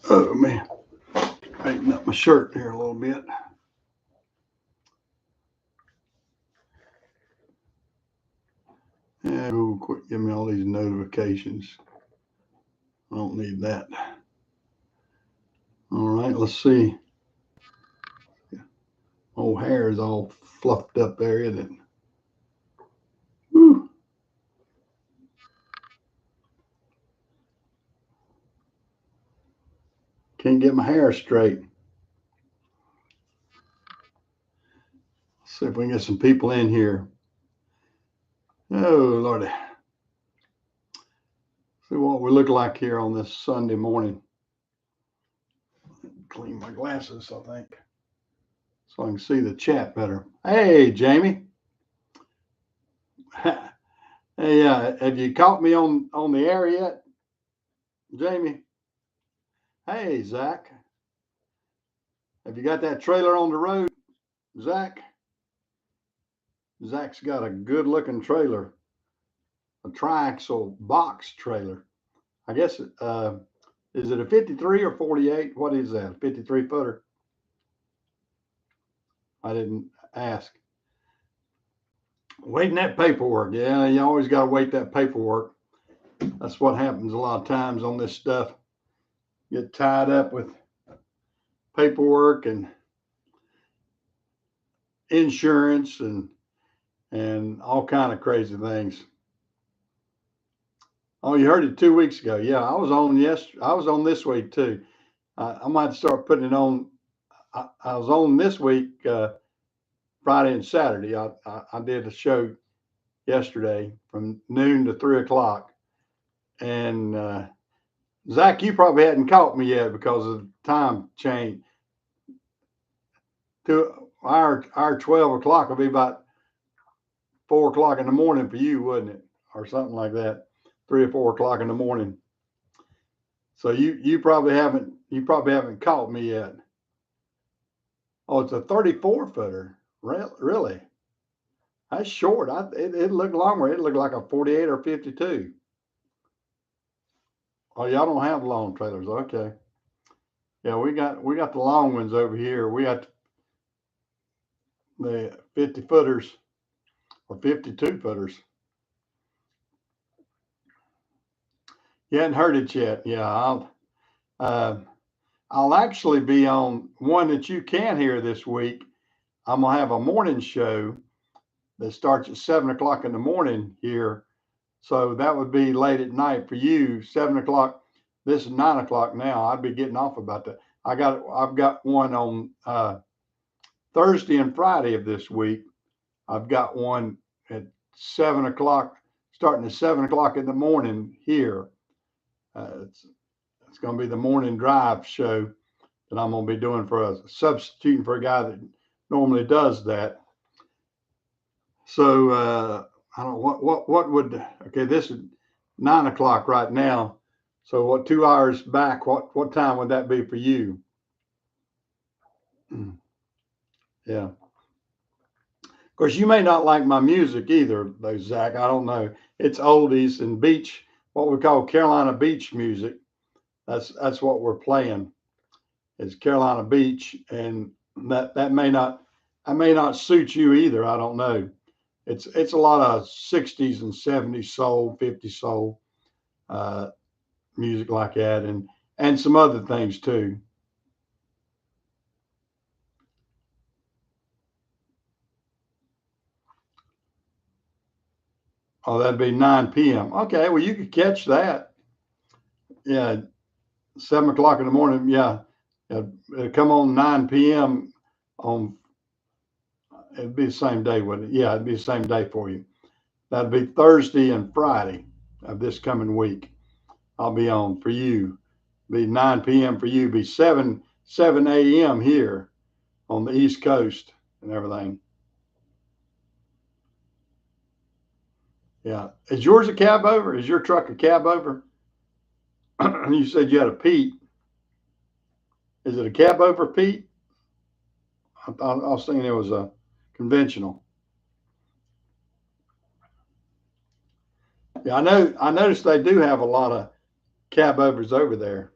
Oh man, tighten up my shirt here a little bit. Yeah, Google quit giving me all these notifications. I don't need that. All right, let's see. Old hair is all fluffed up there, isn't it? Whew. Can't get my hair straight. Let's see if we can get some people in here. Oh Lordy. See what we look like here on this Sunday morning. Clean my glasses, I think, so I can see the chat better. Hey, Jamie. Hey, have you caught me on the air yet, Jamie? Hey, Zach. Have you got that trailer on the road, Zach? Zach's got a good looking trailer, a triaxle box trailer. I guess, is it a 53 or 48? What is that? A 53 footer? I didn't ask. Waiting that paperwork. Yeah, you always got to wait that paperwork. That's what happens a lot of times on this stuff. Get tied up with paperwork and insurance and all kind of crazy things. Oh, you heard it 2 weeks ago. Yeah, I was on I was on this week too. I might start putting it on. I was on this week, Friday and Saturday. I did a show yesterday from noon to 3 o'clock. And Zach, you probably hadn't caught me yet because of the time change. To our 12 o'clock will be about 4 o'clock in the morning for you, wouldn't it, or something like that, 3 or 4 o'clock in the morning. So you probably haven't caught me yet. Oh, it's a 34 footer. Really? That's short. It looked longer. It looked like a 48 or 52. Oh, y'all don't have long trailers. Okay. Yeah, we got the long ones over here. We got the 50 footers or 52 footers. You hadn't heard it yet. Yeah, uh, I'll actually be on one that you can hear this week. I'm gonna have a morning show that starts at 7 o'clock in the morning here. So that would be late at night for you, 7 o'clock. This is 9 o'clock now. I'd be getting off about that. I've got one on Thursday and Friday of this week. I've got one at 7 o'clock, starting at 7 o'clock in the morning here. It's going to be the morning drive show that I'm going to be doing substituting for a guy that normally does that. So I don't know what would, okay, this is 9 o'clock right now. So what, 2 hours back, what time would that be for you? Yeah. Of course, you may not like my music either, though, Zach. I don't know. It's oldies and beach, what we call Carolina beach music. That's what we're playing. It's Carolina Beach, and that may not suit you either. I don't know. It's a lot of 60s and 70s soul, 50s soul, uh, music like that, and some other things too. Oh, that'd be 9 p.m. Okay, well you could catch that. Yeah, 7 o'clock in the morning. Yeah, it'd come on 9 p.m. on. It'd be the same day, wouldn't it? Yeah, it'd be the same day for you. That'd be Thursday and Friday of this coming week. I'll be on for you. Be 9 p.m. for you. Be 7 a.m. here on the East Coast and everything. Yeah. Is yours a cab over? Is your truck a cab over? You said you had a Pete. Is it a cab over Pete? I was thinking it was a conventional. Yeah, I know. I noticed they do have a lot of cab overs over there.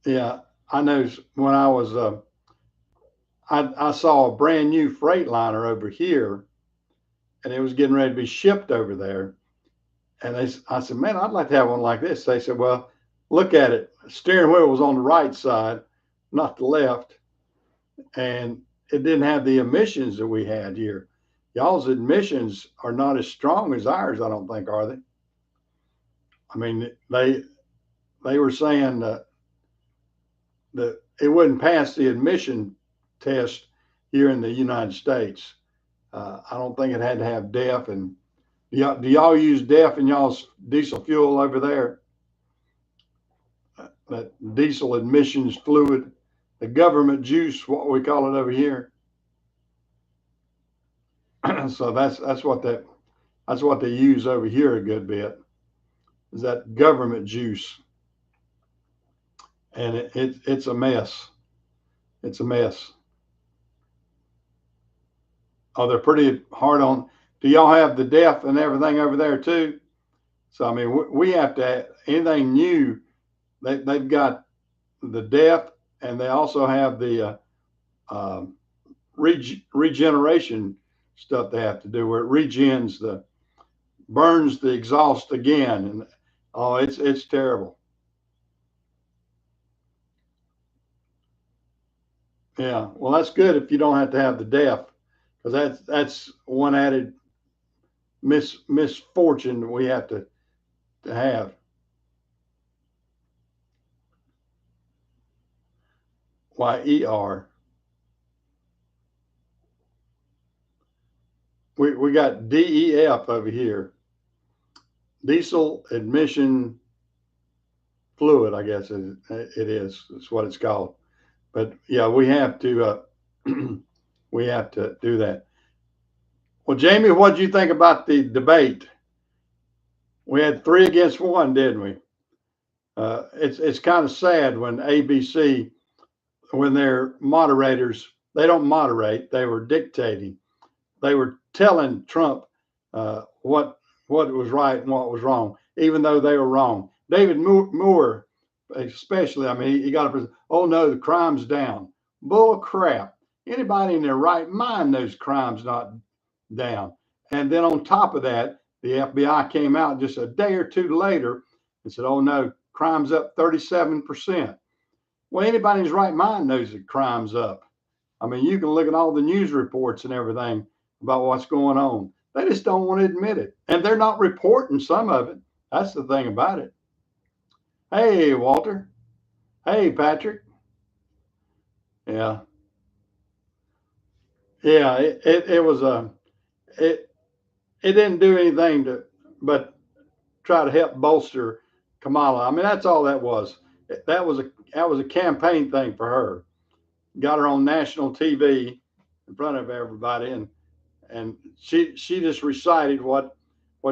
Yeah, I know when I was, I saw a brand new Freightliner over here, and it was getting ready to be shipped over there. And I said, man, I'd like to have one like this. They said, well, look at it. The steering wheel was on the right side, not the left, and it didn't have the emissions that we had here. Y'all's emissions are not as strong as ours, I don't think, are they? I mean, they were saying that it wouldn't pass the emission test here in the United States. I don't think it had to have DEF. And do y'all use DEF in y'all's diesel fuel over there? That diesel emissions fluid, the government juice, what we call it over here. So that's what they use over here a good bit, is that government juice, and it's a mess. It's a mess. Oh, they're pretty hard on. Do y'all have the DEF and everything over there too? So I mean, we have to anything new. They've got the DEF, and they also have the regeneration stuff they have to do, where it regens burns the exhaust again, and oh, it's terrible. Yeah, well, that's good if you don't have to have the DEF, because that's one added misfortune we have to have. YER. We got DEF over here. Diesel emission fluid, I guess it is. It's what it's called. But yeah, we have to we have to do that. Well, Jamie, what did you think about the debate? We had 3 against 1, didn't we? It's kind of sad when ABC, when their moderators, they don't moderate, they were dictating. They were telling Trump what was right and what was wrong, even though they were wrong. David Moore, especially, I mean, he got a, oh no, the crime's down. Bull crap. Anybody in their right mind knows crime's not down. And then on top of that, the FBI came out just a day or two later and said, oh no, crime's up 37%. Well, anybody in his right mind knows that crime's up. I mean, you can look at all the news reports and everything about what's going on. They just don't want to admit it. And they're not reporting some of it. That's the thing about it. Hey, Walter. Hey, Patrick. Yeah. Yeah. It was it it didn't do anything to but try to help bolster Kamala. I mean, that's all that was. That was a campaign thing for her. Got her on national TV in front of everybody, and she just recited what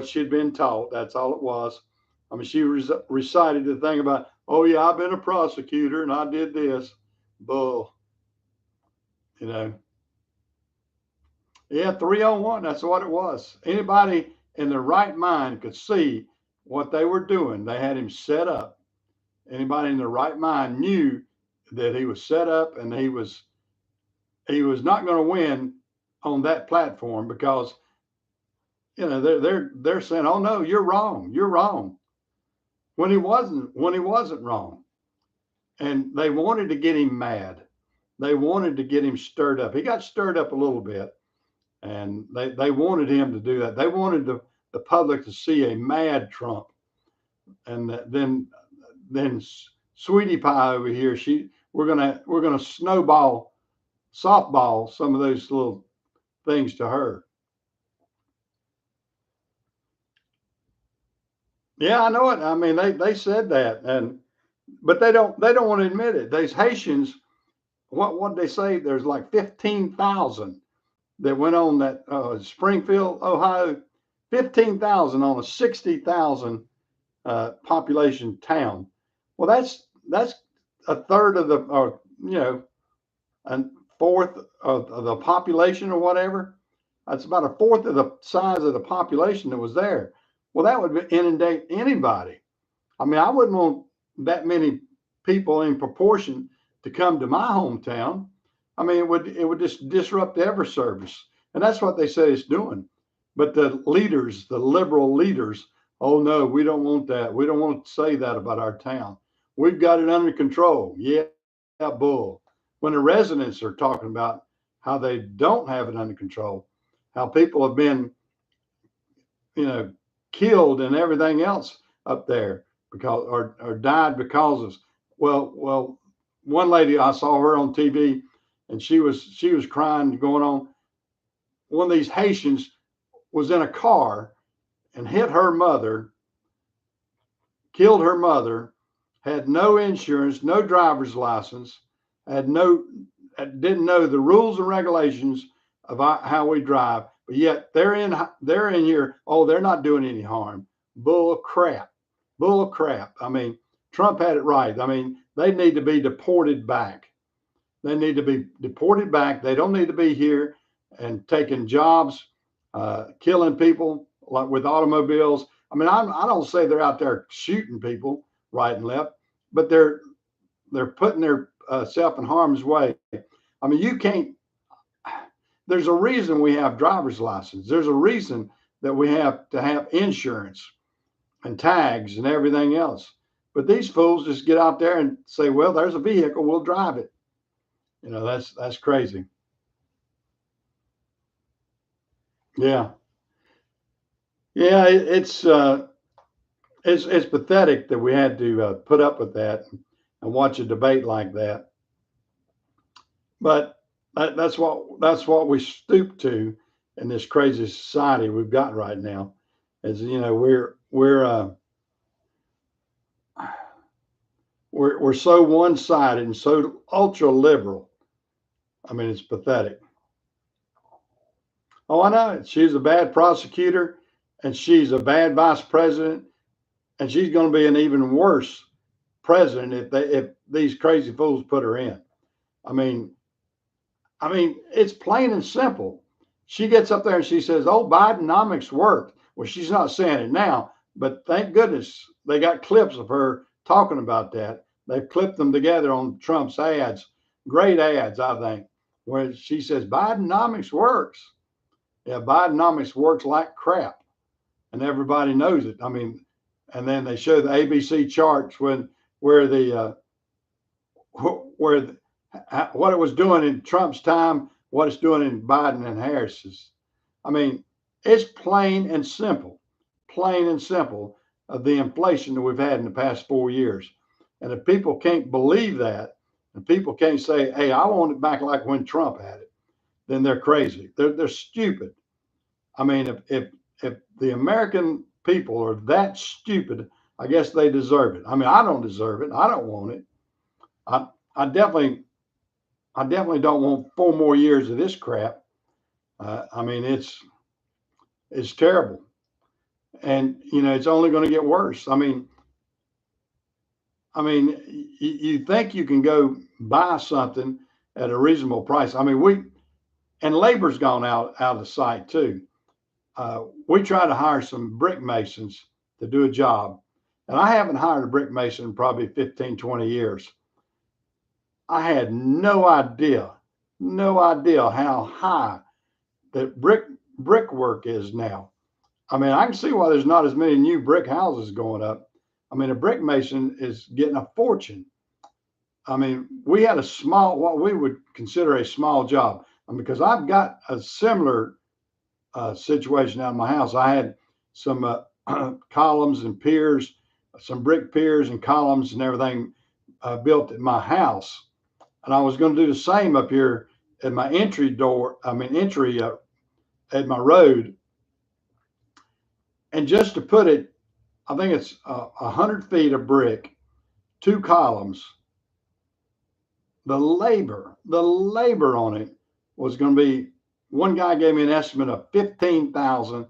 she'd been taught. That's all it was. I mean, she recited the thing about, oh yeah, I've been a prosecutor and I did this. Bull, you know. Yeah, 3-on-1. That's what it was. Anybody in their right mind could see what they were doing. They had him set up. Anybody in their right mind knew that he was set up, and he was not going to win on that platform, because they're saying, oh no, you're wrong, you're wrong, when he wasn't wrong. And they wanted to get him mad. They wanted to get him stirred up. He got stirred up a little bit, and they wanted him to do that. They wanted the public to see a mad Trump. And then Sweetie Pie over here, we're gonna softball some of those little things to her. Yeah, I know it. I mean, they said that, but they don't want to admit it. These Haitians, what they say? There's like 15,000 that went on that Springfield, Ohio, 15,000 on a 60,000 population town. Well, that's a third of the, or a fourth of the population or whatever. That's about a fourth of the size of the population that was there. Well, that would inundate anybody. I mean, I wouldn't want that many people in proportion to come to my hometown, I mean, it would just disrupt every service. And that's what they say it's doing. But the leaders, the liberal leaders, oh no, we don't want that. We don't want to say that about our town. We've got it under control. Yeah, bull. When the residents are talking about how they don't have it under control, how people have been, killed and everything else up there because or died because of well, one lady I saw her on TV and she was crying going on. One of these Haitians was in a car and hit her mother, killed her mother, had no insurance, no driver's license, didn't know the rules and regulations of how we drive, but yet they're in here. Oh, they're not doing any harm. Bull crap. I mean, Trump had it right. I mean, they need to be deported back. They need to be deported back. They don't need to be here and taking jobs, killing people like with automobiles. I mean, I don't say they're out there shooting people right and left, but they're putting their self in harm's way. I mean, you can't. There's a reason we have driver's license. There's a reason that we have to have insurance and tags and everything else. But these fools just get out there and say, "Well, there's a vehicle, we'll drive it." That's crazy. Yeah, yeah. It's pathetic that we had to put up with that and watch a debate like that. But that's what we stoop to in this crazy society we've got right now. Is we're so one sided and so ultra liberal. I mean, it's pathetic. Oh, I know. She's a bad prosecutor, and she's a bad vice president, and she's going to be an even worse president if these crazy fools put her in. I mean, it's plain and simple. She gets up there and she says, "Oh, Bidenomics worked." Well, she's not saying it now, but thank goodness they got clips of her talking about that. They've clipped them together on Trump's ads, great ads, I think, where she says Bidenomics works. Yeah, Bidenomics works like crap, and everybody knows it. I mean, and then they show the ABC charts where what it was doing in Trump's time, what it's doing in Biden and Harris's. I mean, it's plain and simple of the inflation that we've had in the past 4 years. And if people can't believe that, and people can't say, "Hey, I want it back like when Trump had it," then they're crazy. They're stupid. I mean, if the American people are that stupid, I guess they deserve it. I mean, I don't deserve it. I don't want it. I I definitely don't want 4 more years of this crap. I mean, it's terrible, and it's only going to get worse. You think you can go buy something at a reasonable price. I mean, and labor's gone out of sight too. We try to hire some brick masons to do a job, and I haven't hired a brick mason in probably 15, 20 years. I had no idea how high that brickwork is now. I mean, I can see why there's not as many new brick houses going up. I mean, a brick mason is getting a fortune. I mean, we had what we would consider a small job. I mean, because I've got a similar situation out in my house. I had some columns and piers, some brick piers and columns and everything built at my house. And I was going to do the same up here at my entry at my road. And just to put it, I think it's 100 feet of brick, 2 columns. The labor on it was going to be, one guy gave me an estimate of 15,000,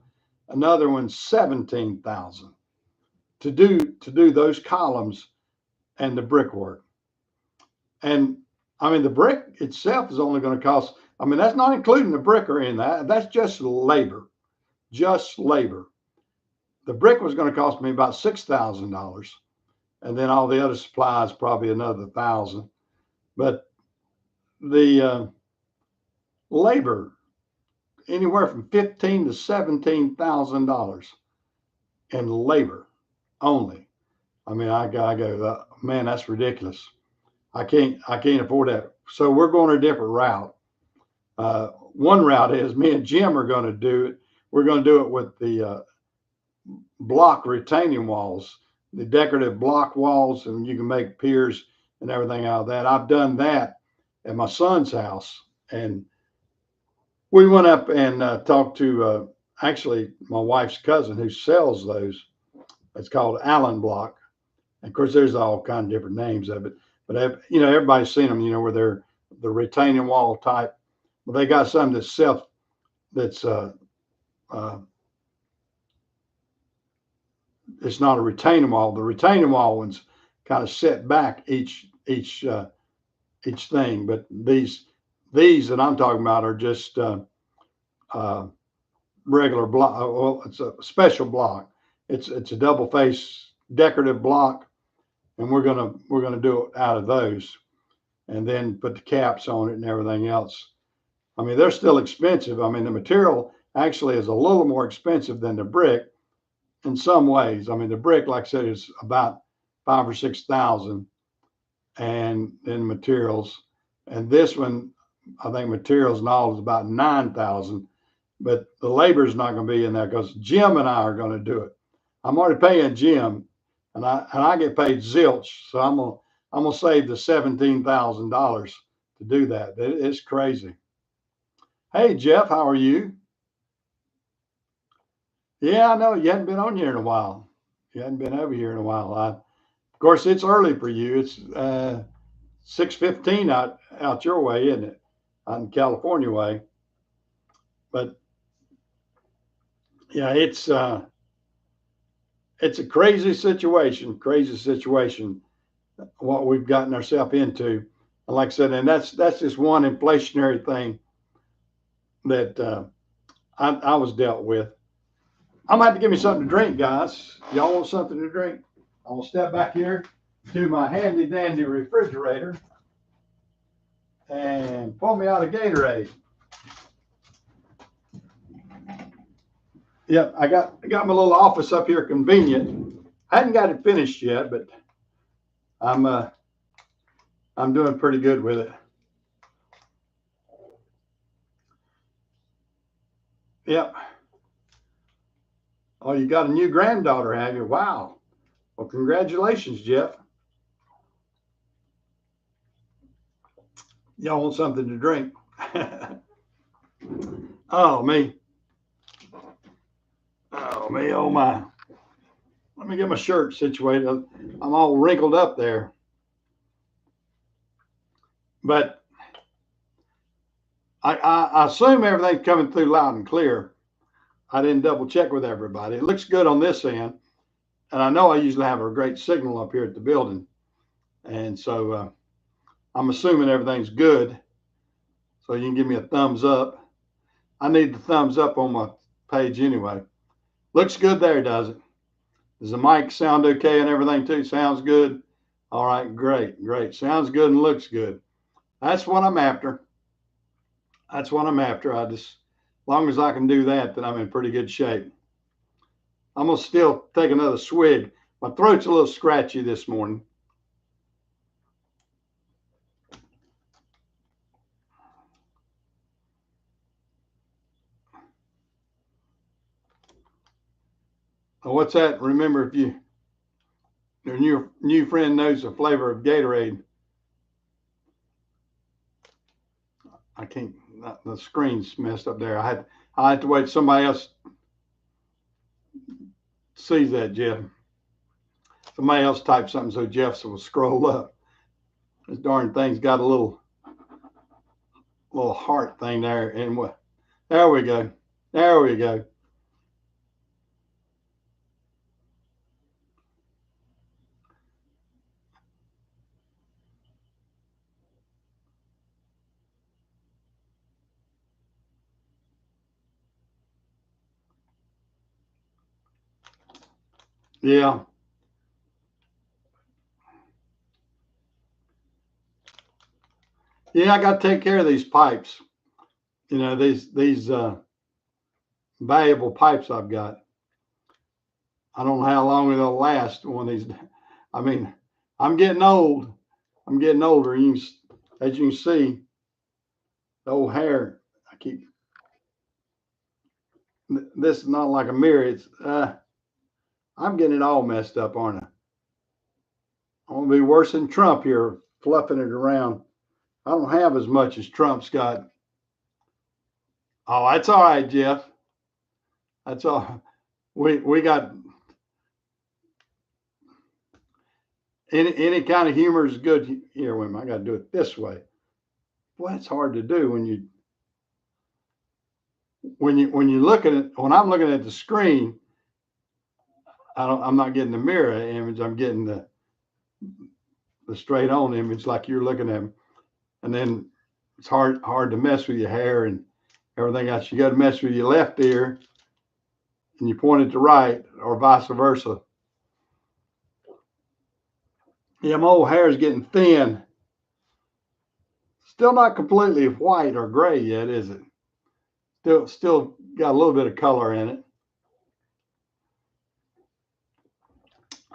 another one 17,000 to do those columns and the brickwork. And I mean, the brick itself is only going to cost, I mean, that's not including the brick or any of that. That's just labor, The brick was going to cost me about $6,000. and then all the other supplies probably another 1,000. But the labor anywhere from $15,000 to $17,000 in labor only. I mean, I go, man, that's ridiculous. I can't afford that. So we're going a different route. One route is me and Jim are going to do it. We're going to do it with the block retaining walls, the decorative block walls, and you can make piers and everything out of that. I've done that at my son's house, and we went up and talked to actually my wife's cousin who sells those. It's called Allen Block. And of course, there's all kind of different names of it, but everybody's seen them. Where they're the retaining wall type. But they got some that's it's not a retaining wall. The retaining wall ones kind of set back each thing, but these that I'm talking about are just regular block. Well, it's a special block. It's a double face decorative block, and we're gonna do it out of those, and then put the caps on it and everything else. I mean, they're still expensive. I mean, the material actually is a little more expensive than the brick in some ways. I mean, the brick, like I said, is about 5,000 or 6,000, and then materials. And this one, I think materials and all is about 9,000. But the labor is not going to be in there because Jim and I are going to do it. I'm already paying Jim, and I get paid zilch, so I'm gonna save the $17,000 to do that. It's crazy. Hey Jeff, how are you? Yeah, I know you hadn't been on here in a while. You hadn't been over here in a while. Of course, it's early for you. It's 6:15 out your way, isn't it? Out in California way. But yeah, it's a crazy situation. Crazy situation. What we've gotten ourselves into. And like I said, and that's just one inflationary thing that I was dealt with. I'm gonna have to give me something to drink, guys. Y'all want something to drink? I'll step back here to my handy dandy refrigerator and pull me out a Gatorade. Yep, I got my little office up here convenient. I hadn't got it finished yet, but I'm doing pretty good with it. Yep. Oh, you got a new granddaughter, have you? Wow. Well, congratulations, Jeff. Y'all want something to drink? Oh, me. Oh, me. Oh, my. Let me get my shirt situated. I'm all wrinkled up there. But I assume everything's coming through loud and clear. I didn't double check with everybody. It looks good on this end. And I know I usually have a great signal up here at the building. And so I'm assuming everything's good. So you can give me a thumbs up. I need the thumbs up on my page anyway. Looks good there, does it? Does the mic sound okay and everything too? Sounds good? All right, great, great. Sounds good and looks good. That's what I'm after. That's what I'm after. As long as I can do that, then I'm in pretty good shape. I'm going to still take another swig. My throat's a little scratchy this morning. What's that? Remember, if your new friend knows the flavor of Gatorade, I can't. The screen's messed up there. I had to wait. Somebody else sees that, Jeff. Somebody else type something so Jeff will scroll up. This darn thing's got a little heart thing there, and what? There we go. There we go. Yeah. Yeah, I got to take care of these pipes. You know, these valuable pipes I've got. I don't know how long it'll last. One of these. I mean, I'm getting old. I'm getting older. As you can see, the old hair. I keep. This is not like a mirror. It's. I'm getting it all messed up, aren't I? I'm gonna be worse than Trump here, fluffing it around. I don't have as much as Trump's got. Oh, that's all right, Jeff. That's all. We got any kind of humor is good. Here, wait a minute, I got to do it this way. Boy, it's hard to do when you look at it. When I'm looking at the screen, I'm not getting the mirror image. I'm getting the straight on image like you're looking at, and then it's hard to mess with your hair and everything else. You got to mess with your left ear and you point it to right, or vice versa. Yeah, my old hair is getting thin. Still not completely white or gray yet, is it? Still got a little bit of color in it.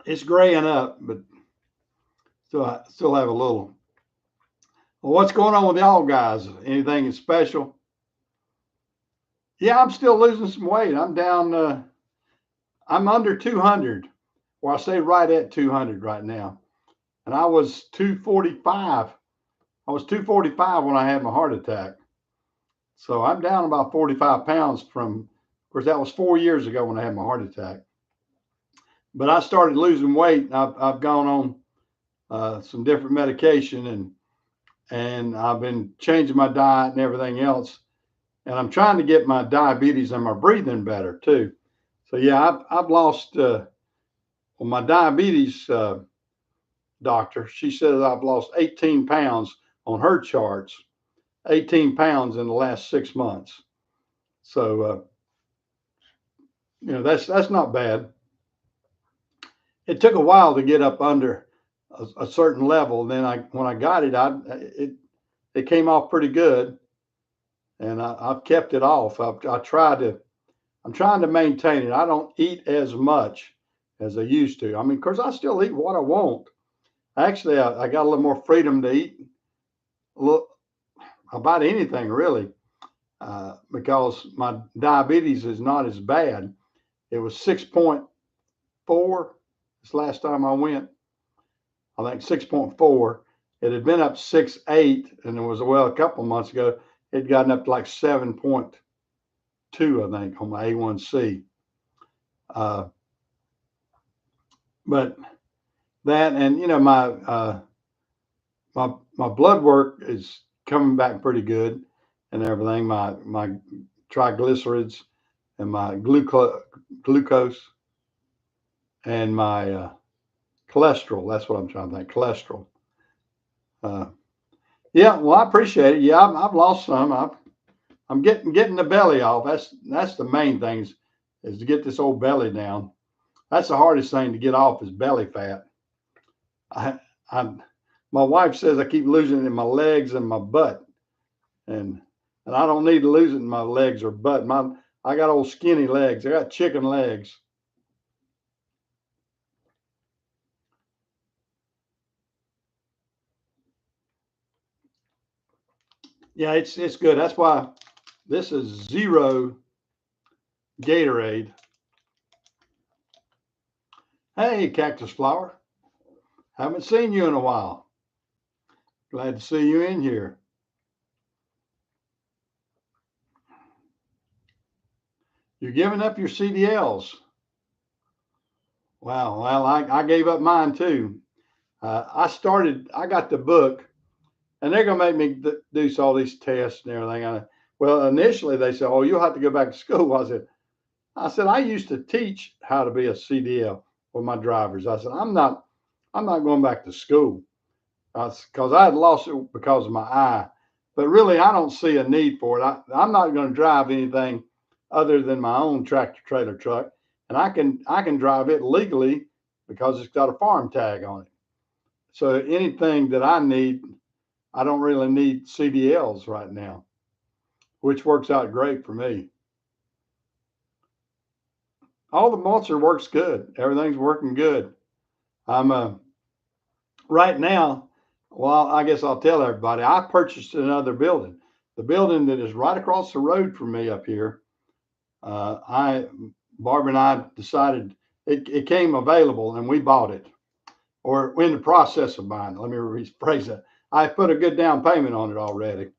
It's graying up, but still have a little. Well, what's going on with y'all guys? Anything special? Yeah, I'm still losing some weight. I'm down. I'm under 200. Well, I say right at 200 right now, and I was 245. I was 245 when I had my heart attack. So I'm down about 45 pounds from, of course, that was 4 years ago when I had my heart attack. But I started losing weight. I've gone on some different medication and I've been changing my diet and everything else. And I'm trying to get my diabetes and my breathing better too. So yeah, I've lost. Well, my diabetes doctor, she says I've lost 18 pounds on her charts. 18 pounds in the last 6 months. So that's not bad. It took a while to get up under a certain level. Then when I got it, it came off pretty good, and I've kept it off. I'm trying to maintain it. I don't eat as much as I used to. I mean, of course, I still eat what I want. Actually, I got a little more freedom to eat a little, about anything really, because my diabetes is not as bad. It was 6.4 this last time I went. I think 6.4. It had been up 6.8, and it was a couple of months ago. It gotten up to like 7.2, I think, on my A1C. Uh, but that, and my blood work is coming back pretty good, and everything. My triglycerides and my glucose and my cholesterol. That's what I'm trying to think. Cholesterol. Uh, yeah, well, I appreciate it. Yeah, I've lost some. I'm getting the belly off. That's the main thing is to get this old belly down. That's the hardest thing to get off is belly fat. I, I my wife says I keep losing it in my legs and my butt, and I don't need to lose it in my legs or butt. I got old skinny legs. I got chicken legs. Yeah, it's good. That's why this is zero Gatorade. Hey, Cactus Flower. Haven't seen you in a while. Glad to see you in here. You're giving up your CDLs. Wow. Well, I gave up mine too. I got the book, and they're going to make me do all these tests and everything. Well, initially they said, "Oh, you'll have to go back to school." I said, I used to teach how to be a CDL with my drivers. I said, I'm not going back to school because I had lost it because of my eye. But really, I don't see a need for it. I'm not going to drive anything other than my own tractor trailer truck, and I can drive it legally because it's got a farm tag on it. So anything that I need, I don't really need CDLs right now, which works out great for me. All the mulcher works good. Everything's working good. I'm right now. Well, I guess I'll tell everybody. I purchased another building. The building that is right across the road from me up here. Barbara and I decided it came available and we bought it, or we're in the process of buying it. Let me rephrase that. I put a good down payment on it already,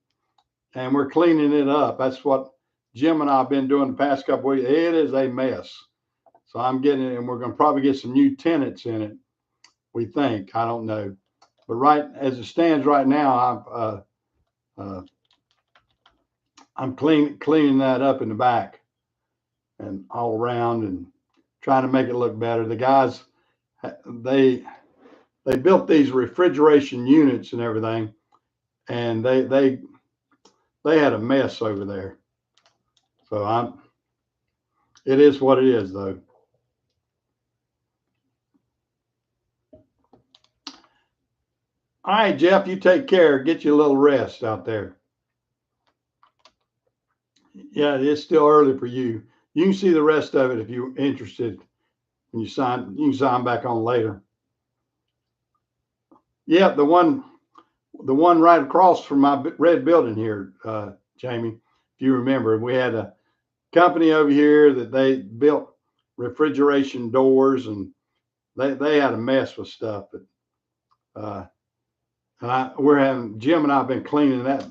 and we're cleaning it up. That's what Jim and I have been doing the past couple weeks. It is a mess. So I'm getting it, and we're going to probably get some new tenants in it. We think. I don't know, but right as it stands right now, I'm cleaning that up in the back and all around, and trying to make it look better. The guys, they built these refrigeration units and everything, and they had a mess over there. So it is what it is, though. All right, Jeff, you take care. Get you a little rest out there. Yeah, it's still early for you. You can see the rest of it if you're interested. When you can sign back on later. Yeah, the one right across from my red building here, Jamie. If you remember, we had a company over here that they built refrigeration doors, and they had a mess with stuff. But Jim and I have been cleaning that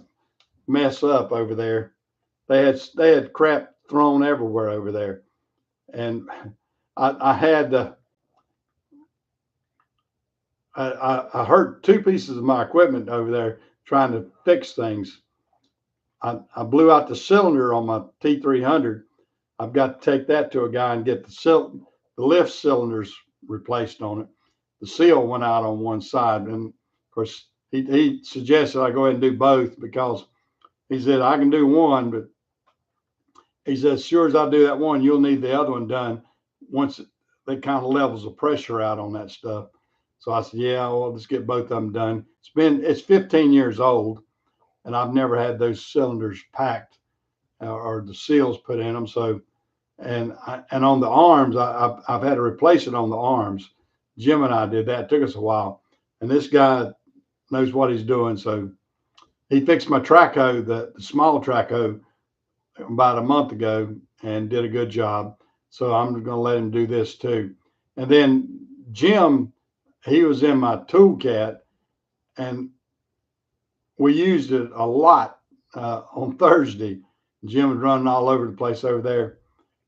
mess up over there. They had crap thrown everywhere over there, and I hurt two pieces of my equipment over there trying to fix things. I blew out the cylinder on my T300. I've got to take that to a guy and get the lift cylinders replaced on it. The seal went out on one side, and of course he suggested I go ahead and do both, because he said I can do one, but he said, as sure as I do that one, you'll need the other one done once they kind of levels the pressure out on that stuff. So I said, yeah, well, let's get both of them done. It's 15 years old, and I've never had those cylinders packed or the seals put in them. So, and on the arms, I've had to replace it on the arms. Jim and I did that. It took us a while, and this guy knows what he's doing. So he fixed my Traco, the small Traco, about a month ago, and did a good job. So I'm going to let him do this too. And then Jim, he was in my Toolcat, and we used it a lot on Thursday. Jim was running all over the place over there.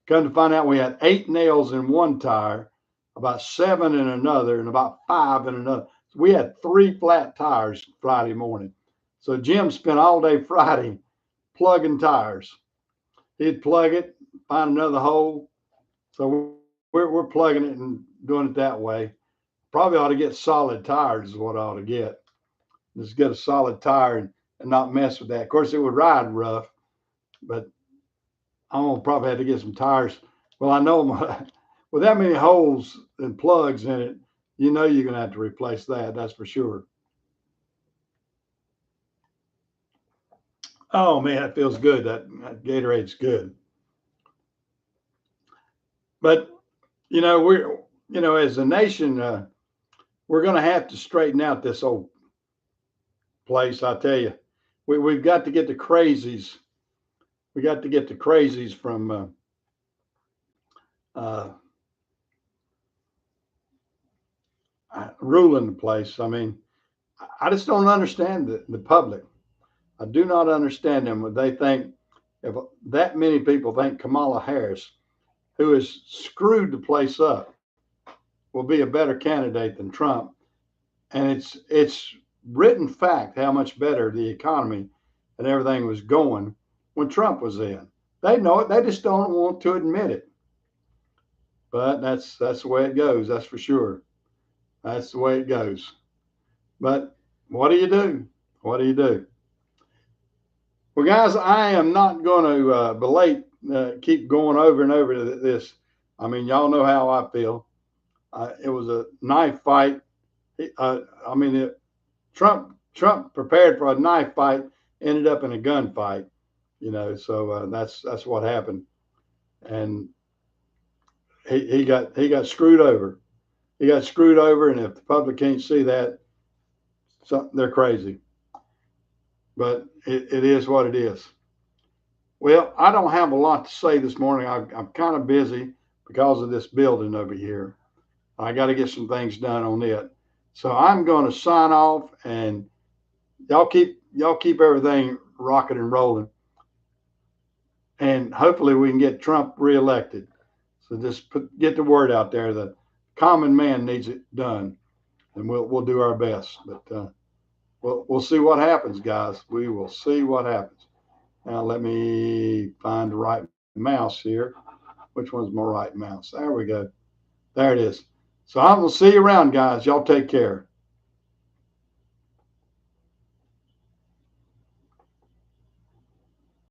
Come to find out, we had 8 nails in one tire, about 7 in another, and about 5 in another. So we had 3 flat tires Friday morning. So Jim spent all day Friday plugging tires. He'd plug it, find another hole. So we're plugging it and doing it that way. Probably ought to get solid tires is what I ought to get. Just get a solid tire and not mess with that. Of course, it would ride rough, but I'm gonna probably have to get some tires. Well, I know with that many holes and plugs in it, you know you're gonna have to replace that. That's for sure. Oh man, it feels good. That Gatorade's good. But as a nation, we're going to have to straighten out this old place. I tell you, we've got to get the crazies. We got to get the crazies from ruling the place. I mean, I just don't understand the public. I do not understand them when they think, if that many people think Kamala Harris, who has screwed the place up, will be a better candidate than Trump. And it's written fact how much better the economy and everything was going when Trump was in. They know it. They just don't want to admit it. But that's the way it goes. That's for sure. That's the way it goes. But what do you do? What do you do? Well, guys, I am not going to keep going over and over this. I mean, y'all know how I feel. It was a knife fight. Trump Trump prepared for a knife fight, ended up in a gunfight. So that's what happened, and he got screwed over. He got screwed over, and if the public can't see that, they're crazy. But it is what it is. Well, I don't have a lot to say this morning. I'm kind of busy because of this building over here. I got to get some things done on it. So I'm going to sign off, and y'all keep everything rocking and rolling, and hopefully we can get Trump reelected. So just get the word out there. The common man needs it done, and we'll do our best. But we'll see what happens, guys. We will see what happens. Now let me find the right mouse here. Which one's my right mouse? There we go. There it is. So I'm gonna see you around, guys. Y'all take care.